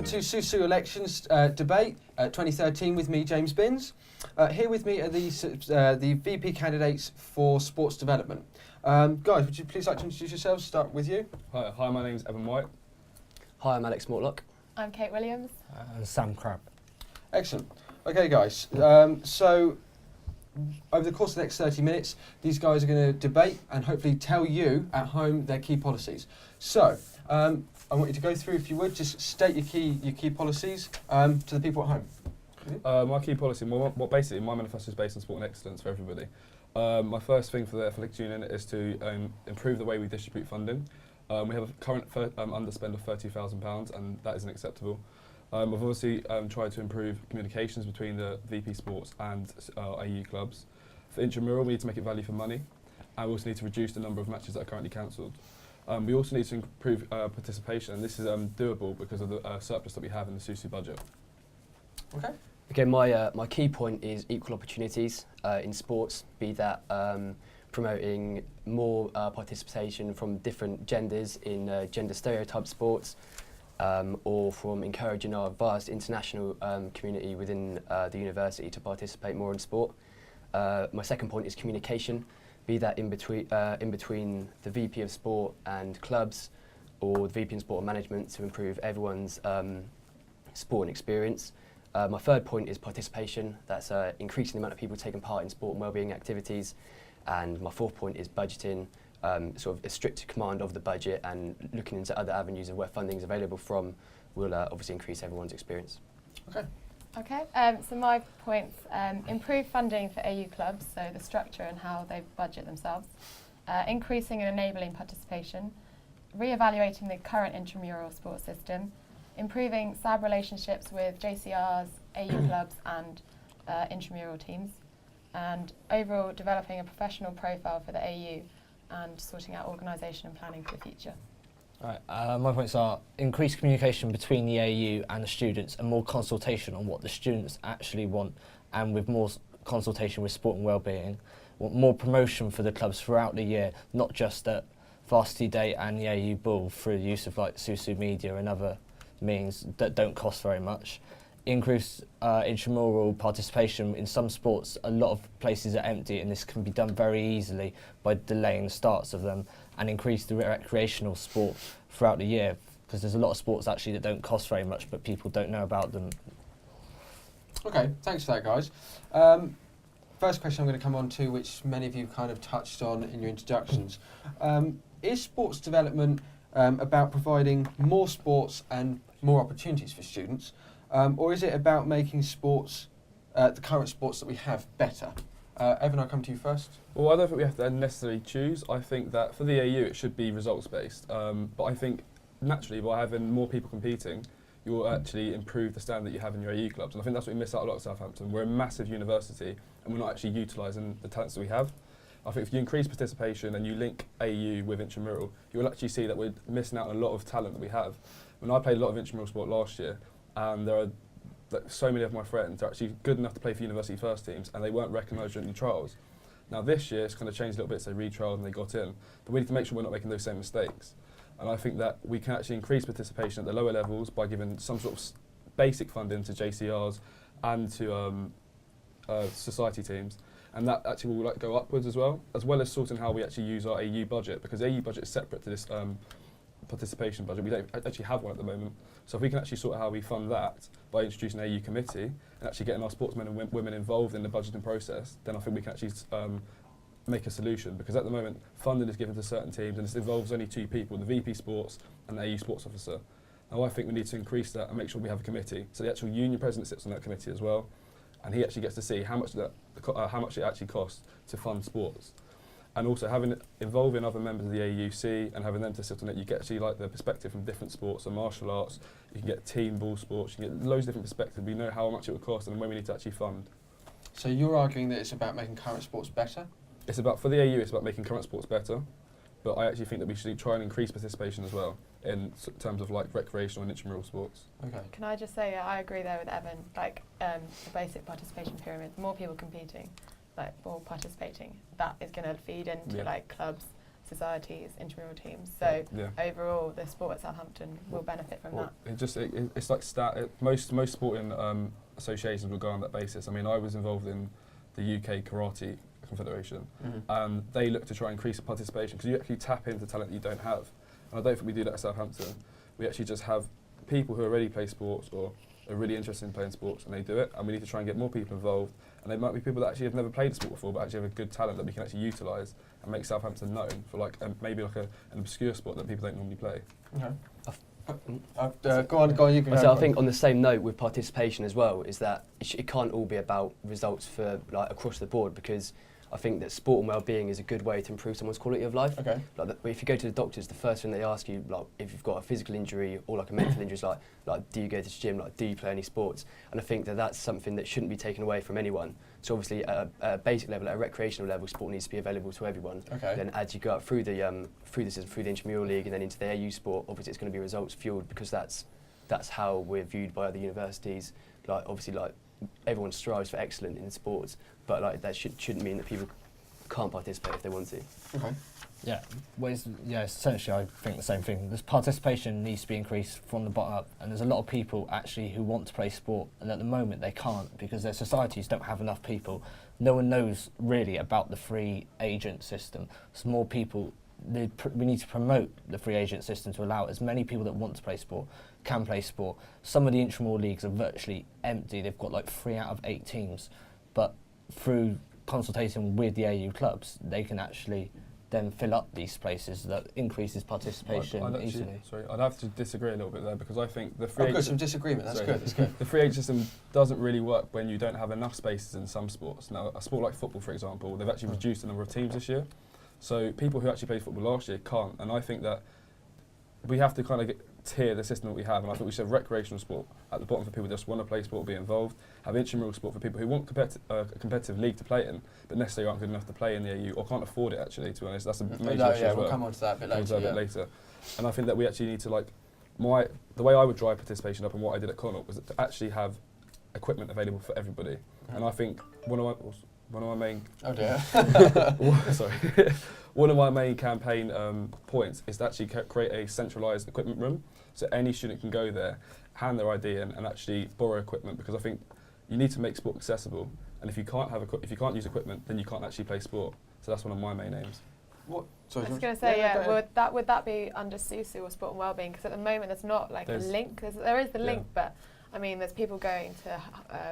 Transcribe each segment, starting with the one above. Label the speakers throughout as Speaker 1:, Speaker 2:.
Speaker 1: welcome to SUSU Elections Debate 2013 with me, James Binns. Here with me are the VP candidates for Sports Development. Guys, would you please like to introduce yourselves? Start with you.
Speaker 2: Hi, my name's Evan White.
Speaker 3: Hi, I'm Alex Mortlock.
Speaker 4: I'm Kate Williams.
Speaker 5: And Sam Crabb.
Speaker 1: Excellent. Okay, guys. So over the course of the next 30 minutes, these guys are going to debate and hopefully tell you at home their key policies. So I want you to go through, if you would, just state your key policies to the people at home.
Speaker 2: My key policy, basically my manifesto is based on sport and excellence for everybody. My first thing for the Athletics Union is to improve the way we distribute funding. We have a current underspend of £30,000 and that isn't acceptable. We've obviously tried to improve communications between the VP Sports and AU clubs. For intramural, we need to make it value for money, and we also need to reduce the number of matches that are currently cancelled. We also need to improve participation, and this is doable because of the surplus that we have in the SUSU budget.
Speaker 1: Okay.
Speaker 3: Okay, my key point is equal opportunities in sports, be that promoting more participation from different genders in gender stereotype sports, or from encouraging our vast international community within the university to participate more in sport. My second point is communication, be that in between the VP of Sport and clubs, or the VP in Sport and Management, to improve everyone's sporting experience. My third point is participation, that's increasing the amount of people taking part in sport and wellbeing activities. And my fourth point is budgeting, sort of a strict command of the budget and looking into other avenues of where funding is available from will obviously increase everyone's experience.
Speaker 1: Okay.
Speaker 4: Okay, so my points, improve funding for AU clubs, so the structure and how they budget themselves, increasing and enabling participation, re-evaluating the current intramural sports system, improving SAB relationships with JCRs, AU clubs and intramural teams, and overall developing a professional profile for the AU and sorting out organisation and planning for the future.
Speaker 5: Right, my points are increased communication between the AU and the students and more consultation on what the students actually want, and with more consultation with sport and wellbeing. Want more promotion for the clubs throughout the year, not just at Varsity Day and the AU Ball, through the use of like SUSU Media and other means that don't cost very much. Increase intramural participation. In some sports, a lot of places are empty, and this can be done very easily by delaying the starts of them, and increase the recreational sport throughout the year, because there's a lot of sports actually that don't cost very much, but people don't know about them.
Speaker 1: Okay, thanks for that, guys. First question I'm going to come on to, which many of you kind of touched on in your introductions. Is sports development about providing more sports and more opportunities for students? Or is it about making sports, the current sports that we have, better? Evan, I'll come to you first.
Speaker 2: Well, I don't think we have to necessarily choose. I think that for the AU it should be results-based. But I think naturally by having more people competing, you'll actually improve the standard that you have in your AU clubs. And I think that's what we miss out a lot at Southampton. We're a massive university and we're not actually utilising the talents that we have. I think if you increase participation and you link AU with intramural, you will actually see that we're missing out on a lot of talent that we have. When I played a lot of intramural sport last year, and there are so many of my friends are actually good enough to play for university first teams and they weren't recognised during the trials. Now this year it's kind of changed a little bit, so they retrialled and they got in, but we need to make sure we're not making those same mistakes. And I think that we can actually increase participation at the lower levels by giving some sort of basic funding to JCRs and to society teams, and that actually will go upwards as well as sorting how we actually use our AU budget, because AU budget is separate to this participation budget. We don't actually have one at the moment. So if we can actually sort out how we fund that by introducing an AU committee and actually getting our sportsmen and women involved in the budgeting process, then I think we can actually make a solution, because at the moment funding is given to certain teams and it involves only two people, the VP Sports and the AU Sports Officer. Now I think we need to increase that and make sure we have a committee. So the actual union president sits on that committee as well, and he actually gets to see how much it actually costs to fund sports. And also involving other members of the AUC and having them to sit on it, you get actually like the perspective from different sports, so martial arts, you can get team ball sports, you can get loads of different perspectives. We know how much it would cost and when we need to actually fund.
Speaker 1: So you're arguing that it's about making current sports better?
Speaker 2: It's about, for the AU, it's about making current sports better, but I actually think that we should try and increase participation as well in terms of like recreational and intramural sports.
Speaker 1: Okay.
Speaker 4: Can I just say I agree there with Evan, like the basic participation pyramid, more people competing, like more participating, that is going to feed into like clubs societies, intramural teams. So overall, the sport at Southampton will benefit from that.
Speaker 2: It's like most sporting associations will go on that basis. I mean, I was involved in the UK Karate Confederation, and they look to try and increase participation because you actually tap into talent that you don't have. And I don't think we do that at Southampton. We actually just have people who already play sports or are really interested in playing sports, and they do it. And we need to try and get more people involved. And they might be people that actually have never played a sport before, but actually have a good talent that we can actually utilise and make Southampton known for like maybe like an obscure sport that people don't normally play.
Speaker 1: Okay. Go on. You can.
Speaker 3: I think on the same note with participation as well is that it can't all be about results for like across the board, because I think that sport and well-being is a good way to improve someone's quality of life.
Speaker 1: Okay.
Speaker 3: Like if you go to the doctors, the first thing they ask you, like if you've got a physical injury or like a mental injury, is like do you go to the gym? Like do you play any sports? And I think that that's something that shouldn't be taken away from anyone. So obviously at a basic level, at a recreational level, sport needs to be available to everyone.
Speaker 1: Okay.
Speaker 3: Then as you go up through the system, through the intramural league, and then into the AU sport, obviously it's going to be results fueled, because that's how we're viewed by other universities. Like obviously, like everyone strives for excellence in sports, but like that shouldn't mean that people can't participate if they want to.
Speaker 1: Okay.
Speaker 5: Yeah, well, essentially I think the same thing. This participation needs to be increased from the bottom up, and there's a lot of people actually who want to play sport, and at the moment they can't because their societies don't have enough people. No one knows really about the free agent system. So more people, we need to promote the free agent system to allow as many people that want to play sport can play sport. Some of the intramural leagues are virtually empty. They've got like 3 out of 8 teams, but through consultation with the AU clubs, they can actually then fill up these places. That increases participation easily.
Speaker 2: I'd have to disagree a little bit there, because I think the free
Speaker 1: I've got some disagreement. That's good. That's good.
Speaker 2: The free agent system doesn't really work when you don't have enough spaces in some sports. Now, a sport like football, for example, they've actually reduced the number of teams this year. So people who actually played football last year can't. And I think that we have to kind of tier the system that we have, and I think we should have recreational sport at the bottom for people who just want to play sport or be involved, have intramural sport for people who want a competitive league to play in, but necessarily aren't good enough to play in the AU or can't afford it, actually, to be honest. That's a major issue as well.
Speaker 1: We'll come on to that a bit later.
Speaker 2: And I think that we actually need to, like, the way I would drive participation up and what I did at Connaught was to actually have equipment available for everybody. And I think one of my main...
Speaker 1: Oh dear.
Speaker 2: Sorry. One of my main campaign points is to actually create a centralised equipment room, so any student can go there, hand their ID in, and actually borrow equipment, because I think you need to make sport accessible, and if you can't use equipment, then you can't actually play sport. So that's one of my main aims.
Speaker 1: What? Sorry,
Speaker 4: I was going to say, would that be under SUSU or Sport and Wellbeing? Because at the moment there's not like a link. There is the link, but I mean, there's people going to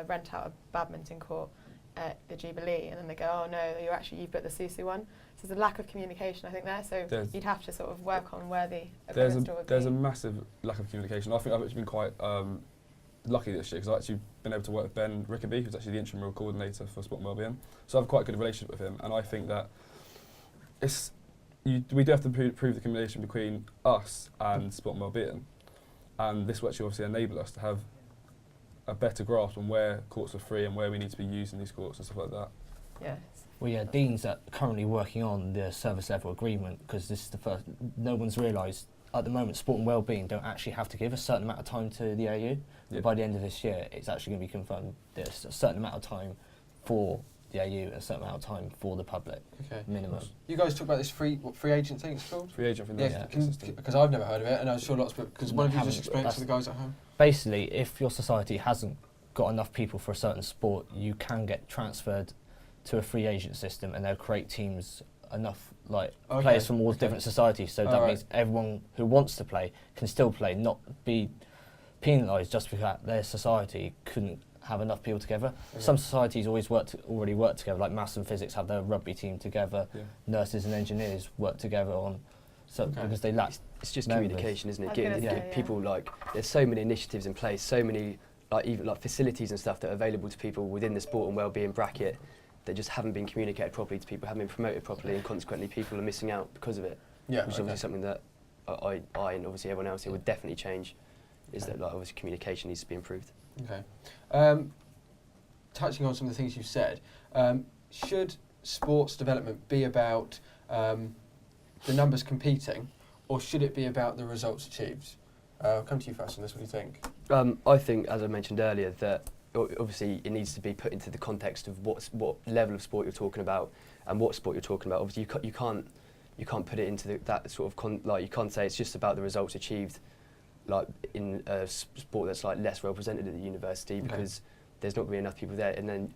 Speaker 4: rent out a badminton court at the Jubilee, and then they go, oh no, you've got the SUSU one. So there's a lack of communication, I think, there. So you'd have to sort of work on where the equipment store would be.
Speaker 2: There's a massive lack of communication. I think I've actually been quite lucky this year, because I've actually been able to work with Ben Rickaby, who's actually the intramural coordinator for Sport and Wellbeing. So I have quite a good relationship with him, and I think that we do have to prove the communication between us and Sport and Wellbeing, and this will actually obviously enable us to have a better grasp on where courts are free and where we need to be using these courts and stuff like that.
Speaker 4: Yes.
Speaker 5: Well, yeah, Dean's currently working on the service level agreement, because this is the first. No one's realised at the moment Sport and Wellbeing don't actually have to give a certain amount of time to the AU. But by the end of this year, it's actually going to be confirmed there's a certain amount of time for the AU, a certain amount of time for the public. Okay. Minimum.
Speaker 1: You guys talk about this free agent thing, it's called?
Speaker 2: Free agent.
Speaker 1: Because I've never heard of it, and I'm sure lots of people. Because one of you just explained it to the guys at home.
Speaker 5: Basically, if your society hasn't got enough people for a certain sport, you can get transferred to a free agent system, and they'll create teams enough players from all different societies. So that means everyone who wants to play can still play, not be penalised just because their society couldn't have enough people together. Some societies already work together, like maths and physics have their rugby team together. Nurses and engineers work together on because they lack.
Speaker 3: It's just communication, isn't it? Getting people there's so many initiatives in place, so many even facilities and stuff that are available to people within the sport and wellbeing bracket that just haven't been communicated properly to people, haven't been promoted properly, and consequently people are missing out because of it. Yeah, which is obviously something that I and obviously everyone else here would definitely change. Is that obviously communication needs to be improved.
Speaker 1: Okay. Touching on some of the things you said, should sports development be about the numbers competing, or should it be about the results achieved? I'll come to you first on this. What do you think?
Speaker 3: I think, as I mentioned earlier, that obviously it needs to be put into the context of what level of sport you're talking about and what sport you're talking about. Obviously, you you can't put it into that sort of like you can't say it's just about the results achieved, like in a sport that's like less well represented at the university, because there's not going to be enough people there. And then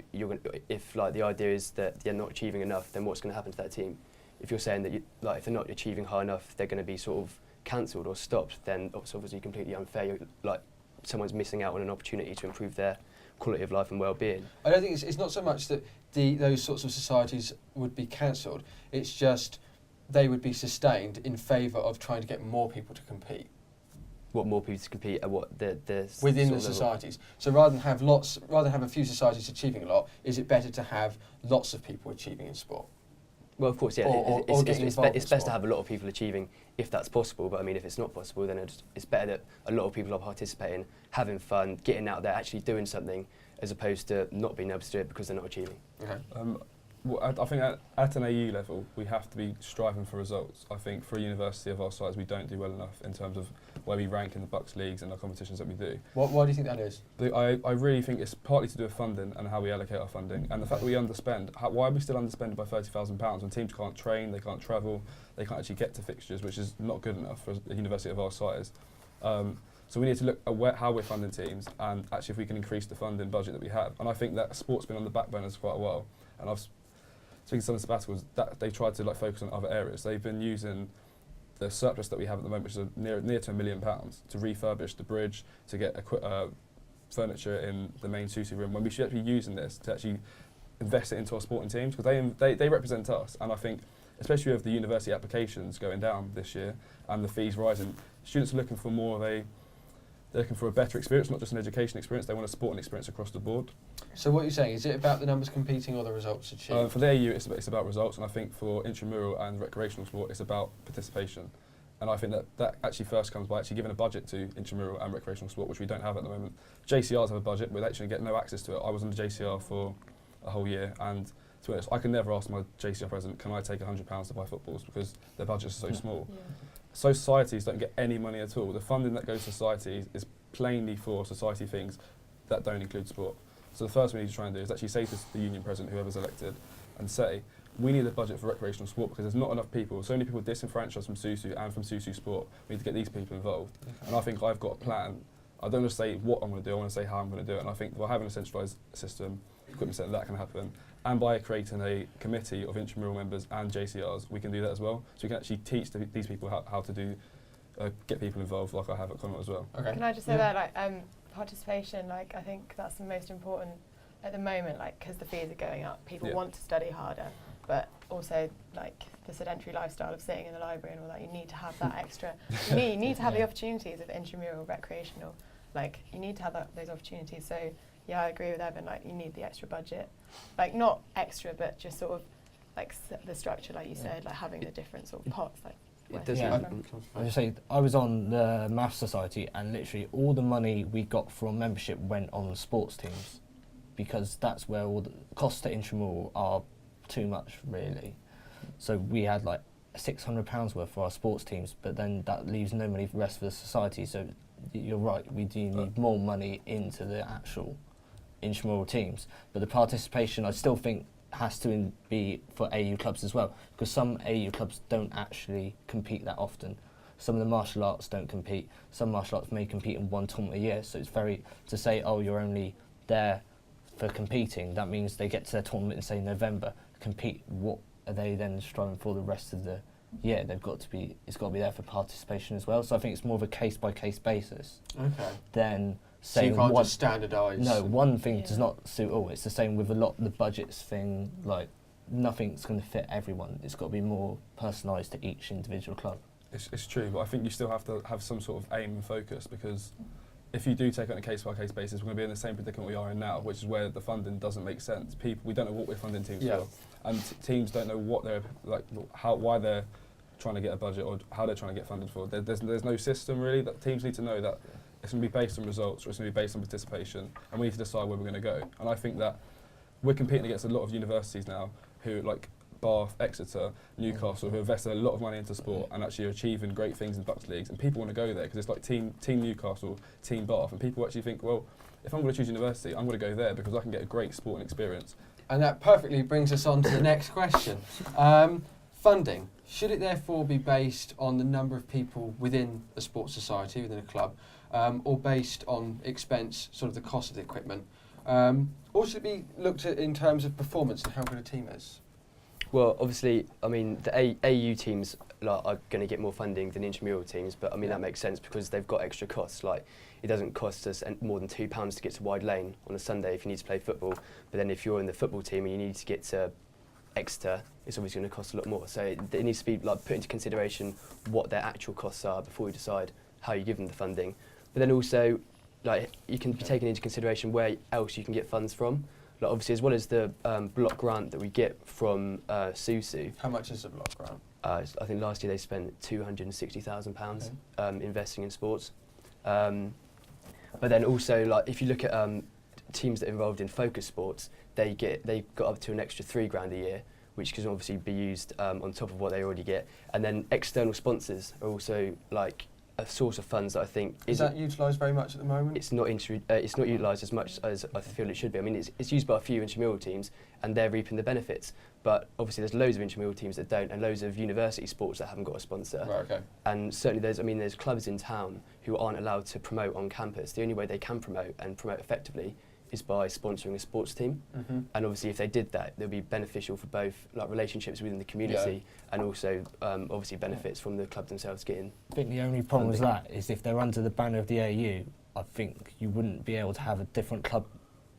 Speaker 3: if like the idea is that they're not achieving enough, then what's going to happen to that team? If you're saying that like if they're not achieving high enough, they're going to be sort of cancelled or stopped, then it's obviously completely unfair. Like someone's missing out on an opportunity to improve their quality of life and well-being.
Speaker 1: I don't think it's not so much that those sorts of societies would be cancelled. It's just they would be sustained in favour of trying to get more people to compete.
Speaker 3: What more people to compete at what the
Speaker 1: within
Speaker 3: sort
Speaker 1: the
Speaker 3: of
Speaker 1: societies. So rather than have a few societies achieving a lot, is it better to have lots of people achieving in sport?
Speaker 3: Well, of course, yeah.
Speaker 1: Or
Speaker 3: It's best to have a lot of people achieving if that's possible. But I mean, if it's not possible, then it's better that a lot of people are participating, having fun, getting out there, actually doing something, as opposed to not being able to do it because they're not achieving.
Speaker 1: Okay.
Speaker 2: Well, I think at an AU level, we have to be striving for results. I think for a university of our size, we don't do well enough in terms of where we rank in the Bucks leagues and the competitions that we do.
Speaker 1: Why do you think that is?
Speaker 2: I really think it's partly to do with funding and how we allocate our funding, and the fact that we underspend. Why are we still underspended by £30,000 when teams can't train, they can't travel, they can't actually get to fixtures, which is not good enough for a university of our size. So we need to look at how we're funding teams, and actually if we can increase the funding budget that we have. And I think that sport's been on the back burners for quite a while, and I've speaking to some of the sabbaticals, that they tried to like focus on other areas. They've been using the surplus that we have at the moment, which is near to £1 million, to refurbish the bridge, to get furniture in the main SUSU room, when we should actually be using this to actually invest it into our sporting teams, because they represent us. And I think, especially with the university applications going down this year and the fees rising, students are looking for they're looking for a better experience, not just an education experience. They want a sporting experience across the board.
Speaker 1: So what you're saying, is it about the numbers competing or the results achieved?
Speaker 2: For the AU, it's about results, and I think for intramural and recreational sport, it's about participation. And I think that actually first comes by actually giving a budget to intramural and recreational sport, which we don't have at the moment. JCRs have a budget, but they actually get no access to it. I was on the JCR for a whole year, and to be honest, I can never ask my JCR president, can I take £100 to buy footballs, because their budgets are so small. Yeah. So societies don't get any money at all. The funding that goes to societies is plainly for society things that don't include sport. So the first thing we need to try and do is actually say to the union president, whoever's elected, and say, we need a budget for recreational sport because there's not enough people. So many people disenfranchised from SUSU and from SUSU sport. We need to get these people involved. Okay. And I think I've got a plan. I don't just say what I'm going to do, I want to say how I'm going to do it. And I think by having a centralised system, equipment centre, that can happen. And by creating a committee of intramural members and JCRs, we can do that as well. So we can actually teach these people how to do, get people involved, like I have at Connaught as well.
Speaker 4: Okay. Can I just say that, participation, I think that's the most important at the moment, because the fees are going up. People want to study harder, but also, the sedentary lifestyle of sitting in the library and all that, you need to have that extra. You need to have the opportunities of intramural, recreational. You need to have those opportunities. So, yeah, I agree with Evan. You need the extra budget. Not extra, but just sort of the structure, like you said, having the different sort of pots.
Speaker 5: I was on the Maths Society, and literally all the money we got from membership went on sports teams, because that's where all the costs to intramural are too much, really. So we had £600 worth for our sports teams, but then that leaves no money for the rest of the society. So you're right, we do need more money into the actual intramural teams, but the participation I still think has to be for AU clubs as well, because some AU clubs don't actually compete that often. Some of the martial arts don't compete. Some martial arts may compete in one tournament a year, so it's to say, oh, you're only there for competing, that means they get to their tournament in, say, November, compete. What are they then striving for the rest of the year? It's got to be there for participation as well. So I think it's more of a case-by-case basis.
Speaker 1: Okay.
Speaker 5: Then
Speaker 1: so you can't just standardise.
Speaker 5: No, one thing does not suit all. It's the same with a lot of the budgets thing. Nothing's going to fit everyone. It's got to be more personalised to each individual club.
Speaker 2: It's true, but I think you still have to have some sort of aim and focus, because if you do take it on a case-by-case basis, we're going to be in the same predicament we are in now, which is where the funding doesn't make sense. We don't know what we're funding teams for, and teams don't know what they're why they're trying to get a budget or how they're trying to get funded for. There's no system really. That teams need to know that it's going to be based on results, or it's going to be based on participation, and we need to decide where we're going to go. And I think that we're competing against a lot of universities now who, Bath, Exeter, Newcastle, who have invested a lot of money into sport and actually are achieving great things in Bucks leagues, and people want to go there because it's Team Newcastle, Team Bath, and people actually think, well, if I'm going to choose university, I'm going to go there because I can get a great sporting experience.
Speaker 1: And that perfectly brings us on to the next question. Funding. Should it therefore be based on the number of people within a sports society, within a club, or based on expense, sort of the cost of the equipment? Or should it be looked at in terms of performance and how good a team is?
Speaker 3: Well, obviously, I mean, the AU teams are going to get more funding than intramural teams, but I mean, that makes sense because they've got extra costs. Like, it doesn't cost us more than £2 to get to Wide Lane on a Sunday if you need to play football. But then if you're in the football team and you need to get to Exeter, it's obviously going to cost a lot more. So it needs to be like put into consideration what their actual costs are before you decide how you give them the funding. But then also, like, you can be taken into consideration where else you can get funds from. Like, obviously, as well as the block grant that we get from SUSU.
Speaker 1: How much is a block grant?
Speaker 3: I think last year they spent £260,000 investing in sports. But then also, like, if you look at teams that are involved in focus sports, they got up to an extra £3,000 a year, which can obviously be used on top of what they already get. And then external sponsors are also like a source of funds that I think
Speaker 1: is that utilised very much at the moment?
Speaker 3: It's not utilised as much as I feel it should be. I mean, it's used by a few intramural teams, and they're reaping the benefits. But obviously, there's loads of intramural teams that don't, and loads of university sports that haven't got a sponsor.
Speaker 1: Right, okay.
Speaker 3: And certainly, there's clubs in town who aren't allowed to promote on campus. The only way they can promote effectively is by sponsoring a sports team. And obviously, if they did that, it would be beneficial for both like relationships within the community and also obviously benefits from the club themselves getting.
Speaker 5: I think the only problem with that is if they're under the banner of the AU, I think you wouldn't be able to have a different club,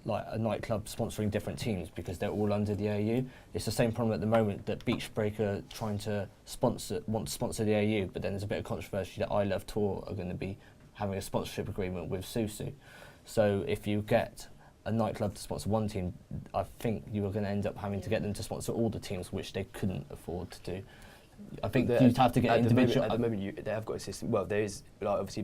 Speaker 5: like a nightclub sponsoring different teams because they're all under the AU. It's the same problem at the moment that Beachbreaker want to sponsor the AU, but then there's a bit of controversy that I Love Tour are going to be having a sponsorship agreement with SUSU. So if you get a nightclub to sponsor one team, I think you are going to end up having to get them to sponsor all the teams, which they couldn't afford to do. I think you'd have to get individual.
Speaker 3: At the moment, they have got a system. Well, there is like obviously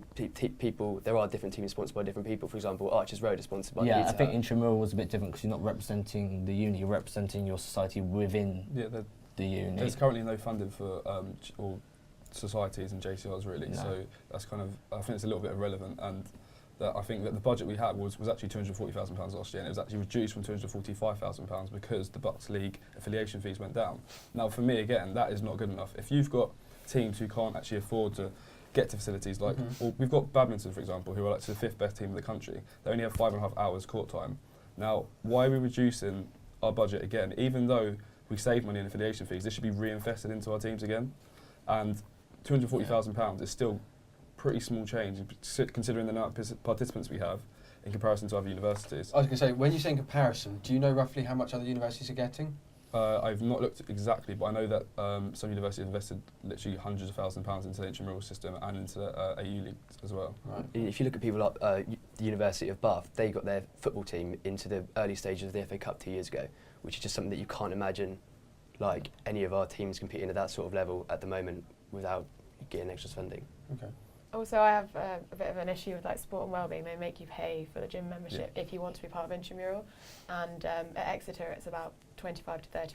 Speaker 3: people. There are different teams sponsored by different people. For example, Archers Road is sponsored by.
Speaker 5: Yeah, I think intramural was a bit different because you're not representing the uni. You're representing your society within the uni.
Speaker 2: There's currently no funding for all societies and JCRs really. No. So that's kind of. I think it's a little bit irrelevant and. I think that the budget we had was actually £240,000 last year, and it was actually reduced from £245,000 because the Bucks League affiliation fees went down. Now, for me, again, that is not good enough. If you've got teams who can't actually afford to get to facilities, like well, we've got badminton, for example, who are like the 5th best team in the country. They only have 5.5 hours court time. Now, why are we reducing our budget again? Even though we save money in affiliation fees, this should be reinvested into our teams again. And £240,000 is still pretty small change considering the number of participants we have in comparison to other universities.
Speaker 1: I was going to say, when you say in comparison, do you know roughly how much other universities are getting?
Speaker 2: I've not looked exactly, but I know that some universities invested literally hundreds of £1,000s into the intramural system and into the AU leagues as well.
Speaker 3: Right. If you look at people like the University of Bath, they got their football team into the early stages of the FA Cup 2 years ago, which is just something that you can't imagine like any of our teams competing at that sort of level at the moment without getting extra funding.
Speaker 1: Okay.
Speaker 4: Also, I have a bit of an issue with like sport and wellbeing. They make you pay for the gym membership if you want to be part of intramural, and at Exeter it's about £25 to £30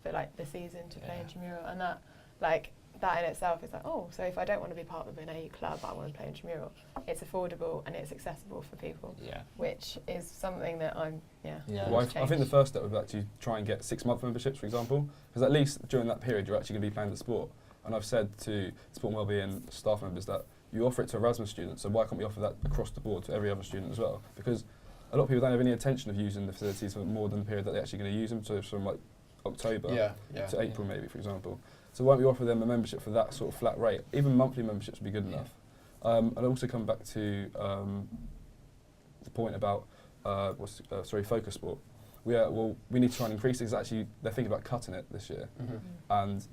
Speaker 4: for like the season to play intramural, and that in itself is like, oh, so if I don't want to be part of an AU club, I want to play intramural. It's affordable and it's accessible for people, which is something that
Speaker 2: Well, I think the first step would be actually try and get 6-month memberships, for example, because at least during that period you're actually going to be playing the sport. And I've said to Sport and Wellbeing staff members that you offer it to Erasmus students, so why can't we offer that across the board to every other student as well? Because a lot of people don't have any intention of using the facilities for more than the period that they're actually going to use them, so it's from like October to April maybe, for example. So why don't we offer them a membership for that sort of flat rate? Even monthly memberships would be good enough. I'd also come back to the point about focus sport. We need to try and increase it because actually they're thinking about cutting it this year. And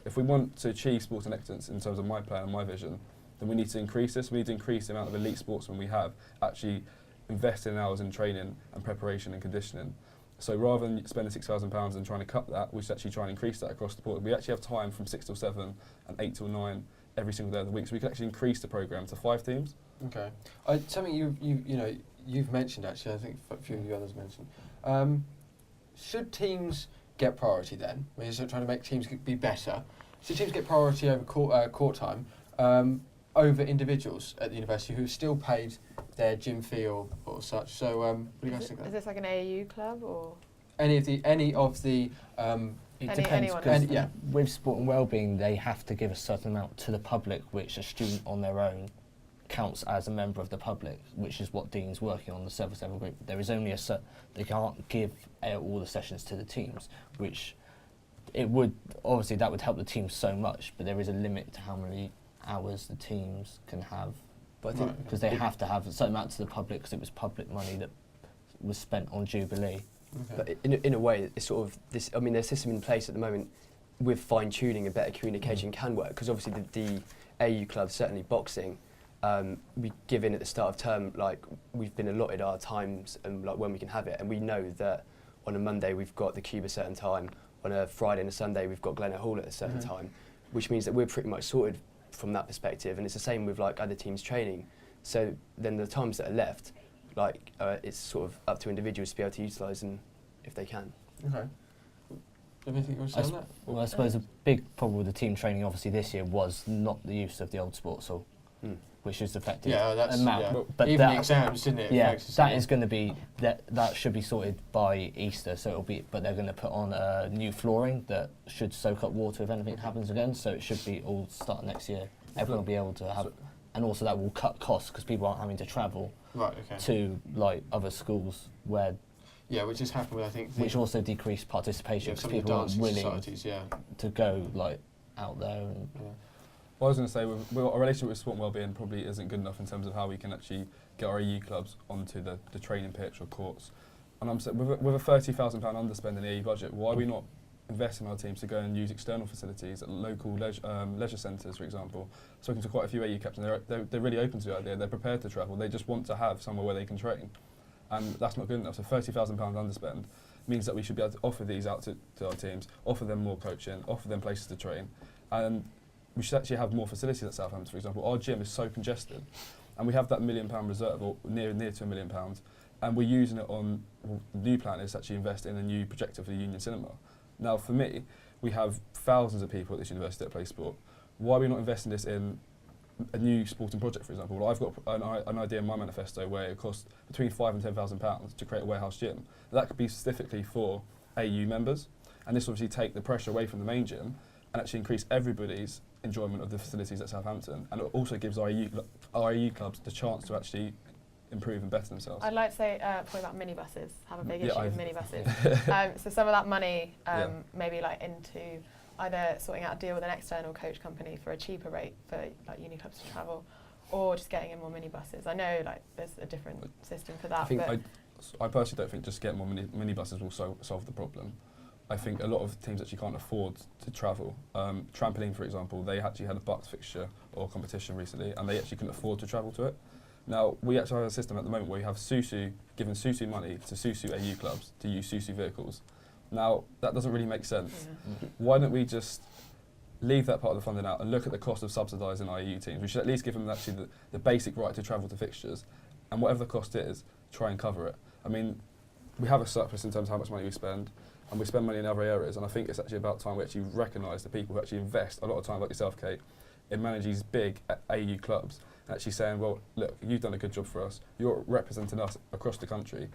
Speaker 2: if we want to achieve sport and excellence in terms of my plan and my vision, then we need to increase this. We need to increase the amount of elite sportsmen we have, actually invest in hours in training and preparation and conditioning. So rather than spending £6,000 and trying to cut that, we should actually try and increase that across the board. We actually have time from 6 till 7 and 8 till 9 every single day of the week, so we could actually increase the programme to 5 teams.
Speaker 1: Okay. Something you've mentioned actually, I think a few of the others mentioned. Should teams get priority then? I mean, so trying to make teams be better. Should teams get priority over court time over individuals at the university who are still paid their gym fee or such? So, what do you guys think of that?
Speaker 4: Is this like an AAU club or?
Speaker 1: Any of the
Speaker 5: It
Speaker 4: Any-
Speaker 5: depends,
Speaker 4: anyone
Speaker 5: 'cause
Speaker 1: else. Yeah.
Speaker 5: with sport and wellbeing, they have to give a certain amount to the public, which a student on their own counts as a member of the public, which is what Dean's working on, the service level group. There is only they can't give all the sessions to the teams, which it would, obviously that would help the team so much, but there is a limit to how many hours the teams can have,
Speaker 3: But I think
Speaker 1: Right.
Speaker 5: because they have to have a certain amount to the public, because it was public money that was spent on Jubilee.
Speaker 1: Okay.
Speaker 3: But in a way, it's sort of this. I mean, there's a system in place at the moment with fine tuning and better communication can work, because obviously the AU clubs, certainly boxing, we give in at the start of term, like we've been allotted our times and like when we can have it, and we know that on a Monday we've got the Cube a certain time, on a Friday and a Sunday we've got Glenelg Hall at a certain time, which means that we're pretty much sorted from that perspective. And it's the same with like other teams training. So then the times that are left, like it's sort of up to individuals to be able to utilise them if they can.
Speaker 1: Okay. Anything you want to say on that?
Speaker 5: Well, I suppose a big problem with the team training, obviously, this year was not the use of the old sports hall, which is affected.
Speaker 1: Yeah, that's
Speaker 5: amount.
Speaker 1: yeah.
Speaker 5: But
Speaker 1: Even
Speaker 5: that,
Speaker 1: the exams, didn't it?
Speaker 5: yeah,
Speaker 1: affects us,
Speaker 5: that
Speaker 1: yeah.
Speaker 5: is going to be that should be sorted by Easter. So it'll be, but they're going to put on new flooring that should soak up water if anything happens again. So it should be all start next year. Everyone will be able to have, and also that will cut costs because people aren't having to travel
Speaker 1: Right. Okay.
Speaker 5: to like other schools where,
Speaker 1: Yeah, which has happened with I think.
Speaker 5: which also decrease participation because
Speaker 1: some of the
Speaker 5: people aren't
Speaker 1: dancing
Speaker 5: willing
Speaker 1: societies. Yeah.
Speaker 5: to go like out there. And
Speaker 1: Yeah.
Speaker 2: Well, I was going to say, our relationship with sport and wellbeing probably isn't good enough in terms of how we can actually get our AU clubs onto the training pitch or courts. And I'm saying, with a £30,000 underspend in the AU budget, why are we not investing in our teams to go and use external facilities at local leisure centres, for example? Spoken to quite a few AU captains, they're really open to the idea. They're prepared to travel. They just want to have somewhere where they can train. And that's not good enough. So £30,000 underspend means that we should be able to offer these out to our teams, offer them more coaching, offer them places to train. And we should actually have more facilities at Southampton, for example. Our gym is so congested, and we have that £1 million reserve, or near to £1 million, and we're using it on, well, the new plan is to actually invest in a new projector for the Union Cinema. Now, for me, we have thousands of people at this university that play sport. Why are we not investing this in a new sporting project, for example? Well, I've got an idea in my manifesto where it costs between £5,000 and £10,000 to create a warehouse gym. That could be specifically for AU members, and this will obviously take the pressure away from the main gym and actually increase everybody's enjoyment of the facilities at Southampton, and it also gives our AU clubs the chance to actually improve and better themselves.
Speaker 4: I'd like to say point about minibuses. Have a big
Speaker 2: Yeah,
Speaker 4: issue with minibuses. So some of that money maybe like into either sorting out a deal with an external coach company for a cheaper rate for like uni clubs to travel, or just getting in more minibuses. I know like there's a different system for that.
Speaker 2: I personally don't think just getting more minibuses will solve the problem. I think a lot of teams actually can't afford to travel. Trampoline, for example, they actually had a Bucks fixture or competition recently, and they actually couldn't afford to travel to it. Now, we actually have a system at the moment where we have SUSU giving SUSU money to SUSU AU clubs to use SUSU vehicles. Now, that doesn't really make sense.
Speaker 4: Yeah.
Speaker 2: Why don't we just leave that part of the funding out and look at the cost of subsidising our AU teams? We should at least give them actually the basic right to travel to fixtures, and whatever the cost is, try and cover it. I mean, we have a surplus in terms of how much money we spend, and we spend money in other areas, and I think it's actually about time we actually recognise the people who actually invest a lot of time, like yourself, Kate, in managing these big AU clubs, and actually saying, well, look, you've done a good job for us, you're representing us across the country,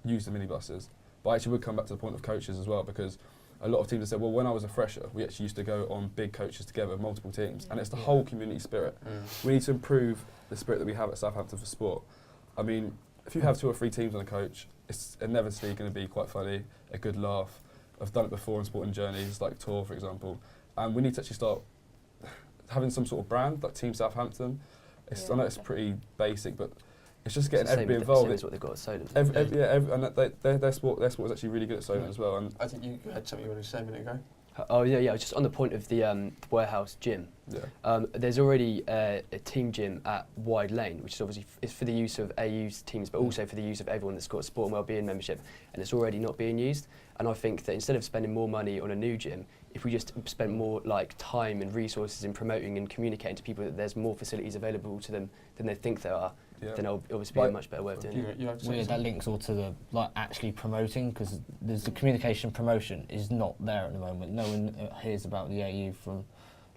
Speaker 2: use the minibuses. But I actually would come back to the point of coaches as well, because a lot of teams have said, well, when I was a fresher, we actually used to go on big coaches together, multiple teams, and it's the whole community spirit. We need to improve the spirit that we have at Southampton for sport. I mean, if you have 2 or 3 teams on a coach, it's inevitably going to be quite funny, a good laugh. I've done it before in sporting journeys, like Tour, for example. And we need to actually start having some sort of brand, like Team Southampton. I know it's pretty basic, but it's just getting everybody involved.
Speaker 3: Same as what they've got at Solent.
Speaker 2: And their sport is actually really good at Solent as well. And
Speaker 1: I think you had something you wanted to say a minute ago.
Speaker 3: Oh yeah. Just on the point of the warehouse gym.
Speaker 2: yeah.
Speaker 3: There's already a team gym at Wide Lane, which is obviously it's for the use of AU's teams, but also for the use of everyone that's got a sport and wellbeing membership, and it's already not being used. And I think that instead of spending more money on a new gym, if we just spend more like time and resources in promoting and communicating to people that there's more facilities available to them than they think there are, then it'll obviously be a much better way of doing it.
Speaker 1: You have to say
Speaker 5: Weird, that
Speaker 1: something.
Speaker 5: links all to the like actually promoting, because there's the communication promotion is not there at the moment. No one hears about the AU from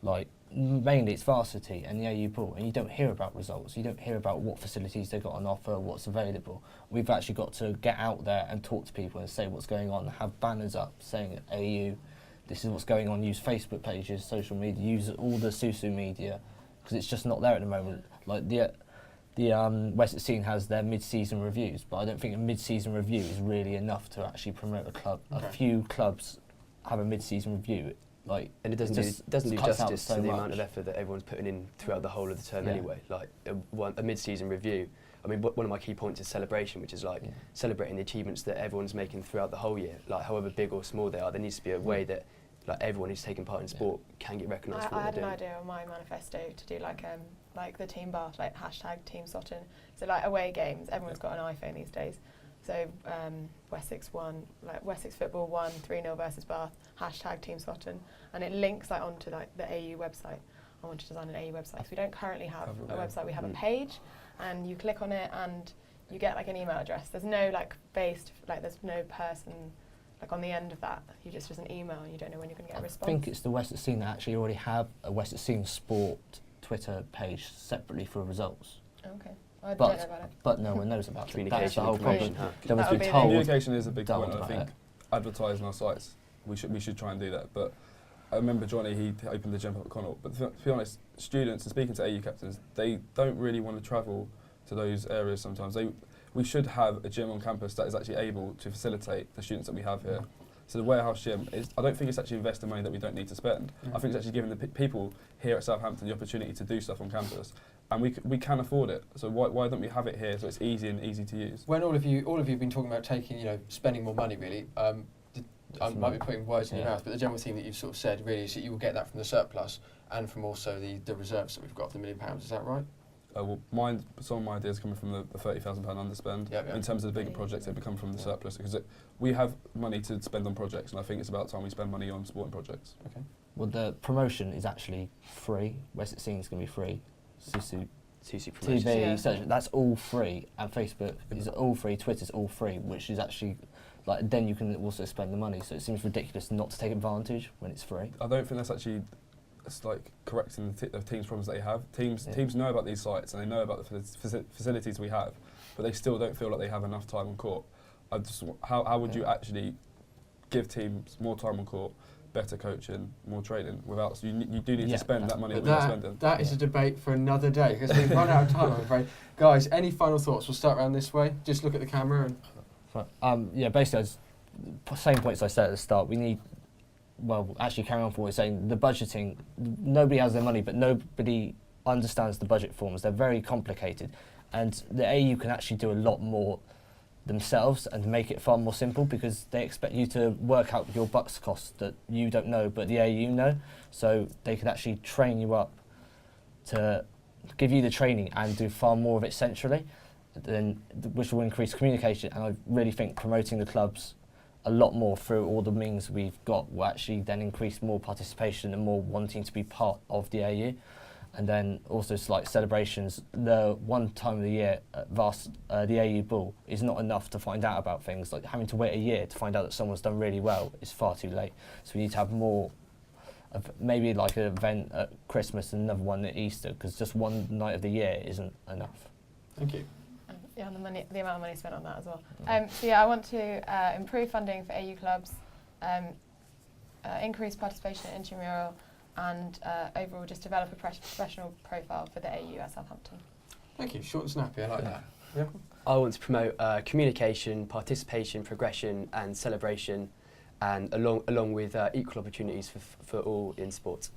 Speaker 5: like mainly it's varsity and the AU pool, and you don't hear about results. You don't hear about what facilities they've got on offer, what's available. We've actually got to get out there and talk to people and say what's going on, have banners up saying AU this is what's going on. Use Facebook pages, social media, use all the SUSU media, because it's just not there at the moment. Like the Wessex Scene has their mid-season reviews, but I don't think a mid-season review is really enough to actually promote a club.
Speaker 1: Okay.
Speaker 5: A few clubs have a mid-season review,
Speaker 3: and it doesn't do
Speaker 5: cuts out
Speaker 3: justice
Speaker 5: so
Speaker 3: to the
Speaker 5: much.
Speaker 3: amount of effort that everyone's putting in throughout the whole of the term
Speaker 5: Yeah.
Speaker 3: anyway. Like a mid-season review. I mean, one of my key points is celebration, which is like celebrating the achievements that everyone's making throughout the whole year. Like however big or small they are, there needs to be a way that like everyone who's taking part in sport can get recognised for
Speaker 4: I
Speaker 3: what
Speaker 4: had
Speaker 3: they're
Speaker 4: an
Speaker 3: doing.
Speaker 4: idea on my manifesto to do like the team bath, like hashtag Team Sutton. So like away games, everyone's got an iPhone these days. So Wessex won, like Wessex football won 3-0 versus Bath, hashtag Team Sutton, and it links like onto like the AU website. I want to design an AU website. So we don't currently have a website. We have a page, and you click on it and you get like an email address. There's no like there's no person like on the end of that. You just an email and you don't know when you're going to get a response.
Speaker 5: I think it's the Wessex Scene that actually already have a Wessex Scene Sport Twitter page separately for results.
Speaker 4: Okay. I don't know about it.
Speaker 5: But no one knows about it. That's the
Speaker 3: Communication,
Speaker 5: whole problem.
Speaker 3: information,
Speaker 5: They must
Speaker 4: That
Speaker 5: be
Speaker 4: would be the-
Speaker 5: told.
Speaker 2: Communication is a big
Speaker 5: told
Speaker 2: point, and I
Speaker 5: about
Speaker 2: think
Speaker 5: it.
Speaker 2: advertising our sites, we should try and do that. But I remember Johnny, he opened the gym up at Connaught. But to be honest, students and speaking to AU captains, they don't really want to travel to those areas sometimes. We should have a gym on campus that is actually able to facilitate the students that we have here. So the warehouse gym, I don't think it's actually investing money that we don't need to spend. I think it's actually giving the people here at Southampton the opportunity to do stuff on campus. And we can afford it. So why don't we have it here so it's easy and easy to use?
Speaker 1: When all of you have been talking about spending more money, really, I might be putting words in your mouth, but the general theme that you've sort of said really is that you will get that from the surplus and from also the reserves that we've got, the £1 million. Is that right?
Speaker 2: Well, some of my ideas coming from the £30,000 underspend. In terms of the bigger projects, they become from the surplus because we have money to spend on projects, and I think it's about time we spend money on sporting projects.
Speaker 1: Okay.
Speaker 5: Well, the promotion is actually free. Wessex Scene is going to be free. SUSU
Speaker 3: promotions.
Speaker 5: TV, that's all free, and Facebook is all free. Twitter's all free, which is actually then you can also spend the money. So it seems ridiculous not to take advantage when it's free.
Speaker 2: I don't think that's actually. It's like correcting the team's problems they have. Teams know about these sites and they know about the facilities we have, but they still don't feel like they have enough time on court. How would you actually give teams more time on court, better coaching, more training without? So you do need to spend that money that we're not spending.
Speaker 1: That is a debate for another day because we've run out of time, I'm afraid. Guys, any final thoughts? We'll start around this way. Just look at the camera and.
Speaker 5: Basically, same points I said at the start. We need. Well, actually, carrying on from what we're saying, the budgeting, nobody has their money, but nobody understands the budget forms. They're very complicated. And the AU can actually do a lot more themselves and make it far more simple because they expect you to work out your bucks costs that you don't know, but the AU know. So they could actually train you up to give you the training and do far more of it centrally, which will increase communication. And I really think promoting the clubs a lot more through all the means we've got will actually then increase more participation and more wanting to be part of the AU. And then also like celebrations, the one time of the year at the AU Ball is not enough to find out about things. Like having to wait a year to find out that someone's done really well is far too late. So we need to have more of maybe like an event at Christmas and another one at Easter, because just one night of the year isn't enough.
Speaker 1: Thank you.
Speaker 4: Yeah, and the amount of money spent on that as well. I want to improve funding for AU clubs, increase participation in intramural, and overall just develop a professional profile for the AU at Southampton.
Speaker 1: Thank you. Short and snappy. I like that. Yeah.
Speaker 3: I want to promote communication, participation, progression, and celebration, and along with equal opportunities for all in sports.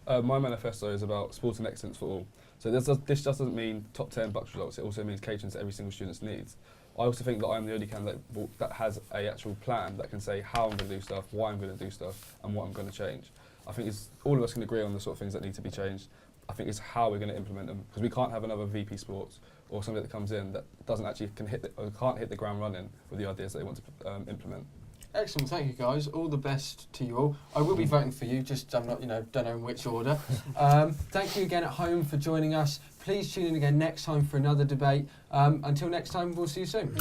Speaker 2: My manifesto is about sporting excellence for all. So this just doesn't mean top 10 bucks results, it also means catering to every single student's needs. I also think that I'm the only candidate that has a actual plan that can say how I'm going to do stuff, why I'm going to do stuff, and what I'm going to change. I think all of us can agree on the sort of things that need to be changed. I think it's how we're going to implement them, because we can't have another VP Sports or somebody that comes in that doesn't actually can't hit the ground running with the ideas that they want to implement.
Speaker 1: Excellent, thank you guys. All the best to you all. I will be voting for you, just I'm not, don't know in which order. Thank you again at home for joining us. Please tune in again next time for another debate. Until next time, we'll see you soon.